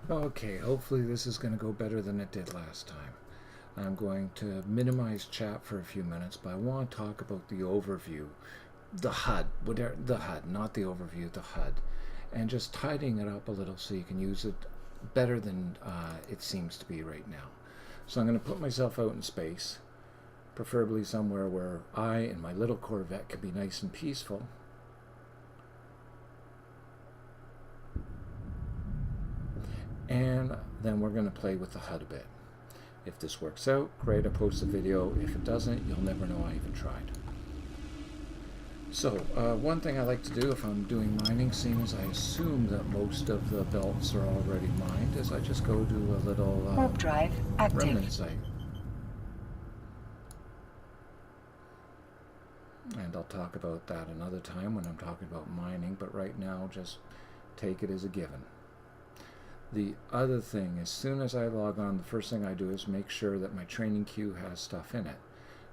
Okay, hopefully this is going to go better than it did last time. I'm going to minimize chat for a few minutes, but I want to talk about the overview, the HUD, whatever, the HUD, not the overview, the HUD, and just tidying it up a little so you can use it better than it seems to be right now. So I'm going to put myself out in space, preferably somewhere where I and my little Corvette can be nice and peaceful. And then we're going to play with the HUD a bit. If this works out, great, I post a video. If it doesn't, you'll never know I even tried. So, one thing I like to do if I'm doing mining, seeing as I assume that most of the belts are already mined, is I just go to a little warp drive active. remnant site. And I'll talk about that another time when I'm talking about mining, but right now just take it as a given. The other thing, as soon as I log on, the first thing I do is make sure that my training queue has stuff in it.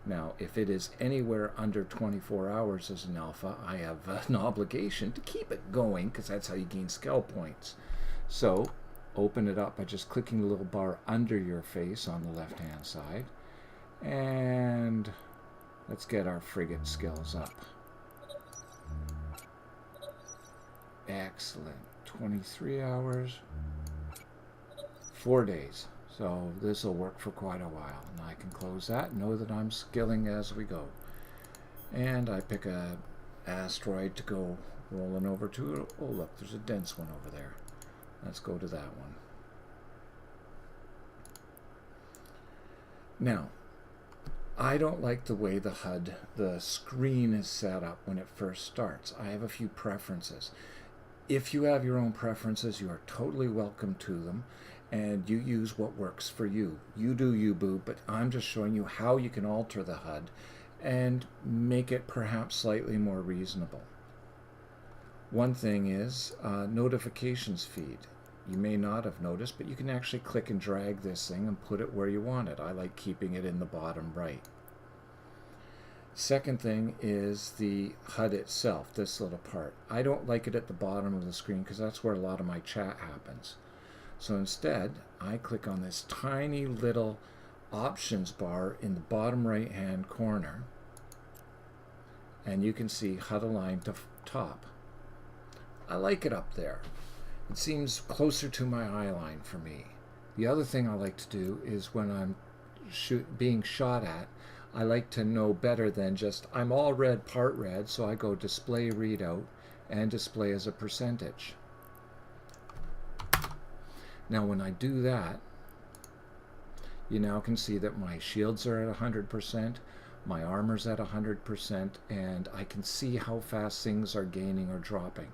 Now, if it is anywhere under 24 hours as an alpha, I have an obligation to keep it going because that's how you gain skill points. So, open it up by just clicking the little bar under your face on the left-hand side. And let's get our frigate skills up. Excellent. 23 hours. 4 days. So this will work for quite a while. And I can close that, know that I'm skilling as we go. And I pick a asteroid to go rolling over to. Oh look, there's a dense one over there. Let's go to that one. Now, I don't like the way the HUD, the screen is set up when it first starts. I have a few preferences. If you have your own preferences, you are totally welcome to them, and you use what works for you. You do you, boo, but I'm just showing you how you can alter the HUD and make it perhaps slightly more reasonable. One thing is notifications feed. You may not have noticed, but you can actually click and drag this thing and put it where you want it. I like keeping it in the bottom right. Second thing is the HUD itself, this little part. I don't like it at the bottom of the screen because that's where a lot of my chat happens. So instead, I click on this tiny little options bar in the bottom right hand corner, and you can see HUD aligned to top. I like it up there. It seems closer to my eye line for me. The other thing I like to do is when I'm being shot at, I like to know better than just I'm all red, part red, so I go display readout and display as a percentage. Now when I do that, you now can see that my shields are at 100%, my armor's at 100%, and I can see how fast things are gaining or dropping.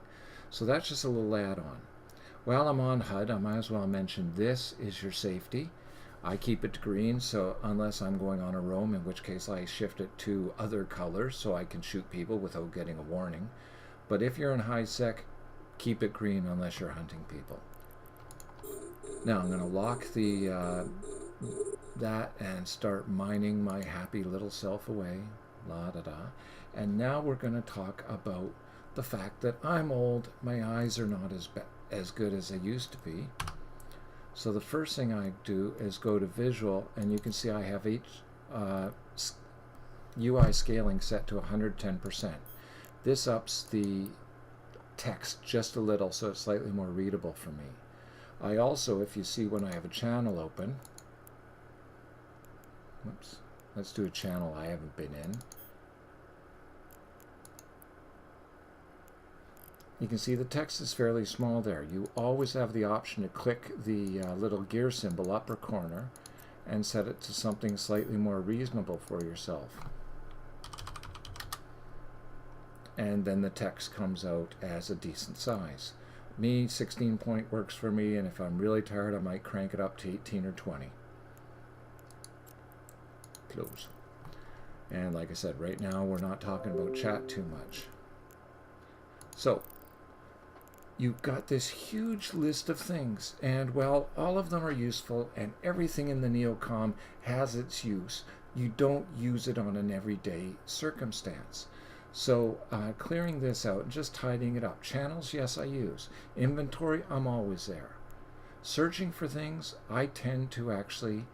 So that's just a little add-on. While I'm on HUD, I might as well mention this is your safety. I keep it to green, so unless I'm going on a roam, in which case I shift it to other colors so I can shoot people without getting a warning. But if you're in high sec, keep it green unless you're hunting people. Now I'm going to lock the that and start mining my happy little self away. La da da. And now we're going to talk about the fact that I'm old. My eyes are not as good as they used to be. So the first thing I do is go to visual, and you can see I have each UI scaling set to 110%. This ups the text just a little so it's slightly more readable for me. I also, if you see when I have a channel open, whoops, let's do a channel I haven't been in. You can see the text is fairly small there. You always have the option to click the little gear symbol upper corner and set it to something slightly more reasonable for yourself. And then the text comes out as a decent size. Me, 16 point works for me, and if I'm really tired, I might crank it up to 18 or 20. Close. And like I said, right now we're not talking about chat too much. So, you've got this huge list of things, and while all of them are useful and everything in the Neocom has its use, you don't use it on an everyday circumstance. So clearing this out and just tidying it up. Channels, yes, I use. Inventory, I'm always there. Searching for things, I tend to actually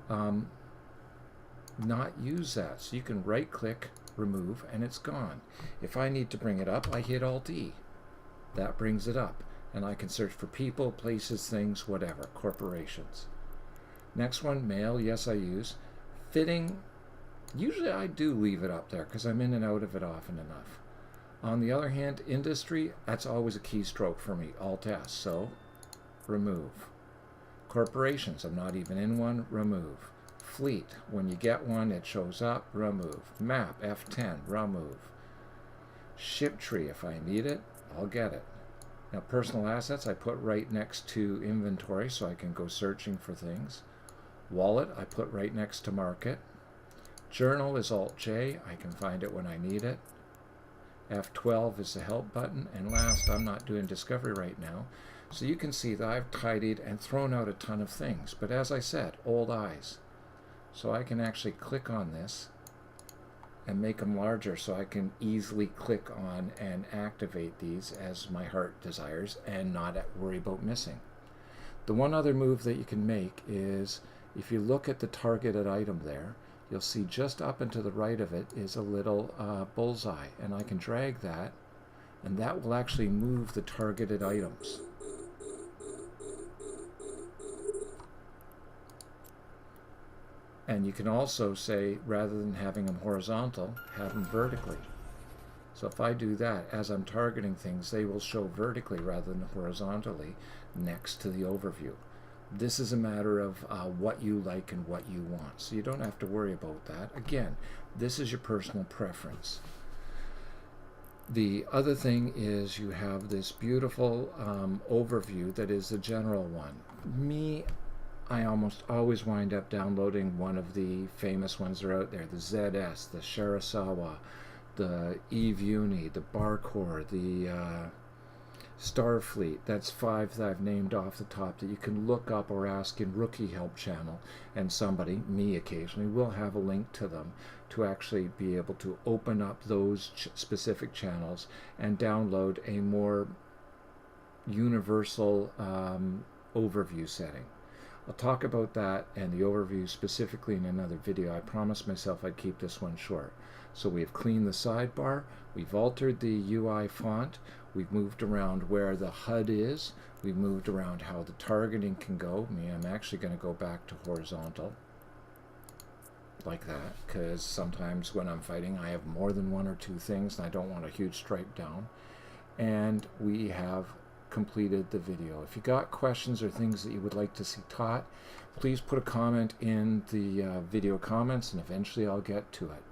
not use that. So you can right click, remove, and it's gone. If I need to bring it up, I hit Alt E. That brings it up. And I can search for people, places, things, whatever, corporations. Next one, mail, yes I use. Fitting, usually I do leave it up there because I'm in and out of it often enough. On the other hand, industry, that's always a keystroke for me, Alt S, so remove. Corporations, I'm not even in one, remove. Fleet, when you get one, it shows up, remove. Map, F10, remove. Ship tree, if I need it, I'll get it. Now personal assets, I put right next to inventory so I can go searching for things. Wallet, I put right next to market. Journal is Alt-J, I can find it when I need it. F12 is the help button, and last, I'm not doing discovery right now. So you can see that I've tidied and thrown out a ton of things, but as I said, old eyes. So I can actually click on this and make them larger so I can easily click on and activate these as my heart desires and not worry about missing. The one other move that you can make is if you look at the targeted item there, you'll see just up and to the right of it is a little bullseye, and I can drag that and that will actually move the targeted items. And you can also say, rather than having them horizontal, have them vertically. So if I do that, as I'm targeting things, they will show vertically rather than horizontally next to the overview. This is a matter of what you like and what you want. So you don't have to worry about that. Again, this is your personal preference. The other thing is you have this beautiful overview that is the general one. I almost always wind up downloading one of the famous ones that are out there, the ZS, the Shirasawa, the Eve Uni, the Barcor, the Starfleet. That's 5 that I've named off the top that you can look up or ask in Rookie Help channel, and somebody, me occasionally, will have a link to them to actually be able to open up those specific channels and download a more universal overview setting. I'll talk about that and the overview specifically in another video. I promised myself I'd keep this one short. So we've cleaned the sidebar, we've altered the UI font, we've moved around where the HUD is, we've moved around how the targeting can go. I'm actually going to go back to horizontal like that, because sometimes when I'm fighting I have more than 1 or 2 things and I don't want a huge stripe down. And we have completed the video. If you got questions or things that you would like to see taught, please put a comment in the video comments and eventually I'll get to it.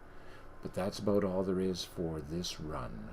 But that's about all there is for this run.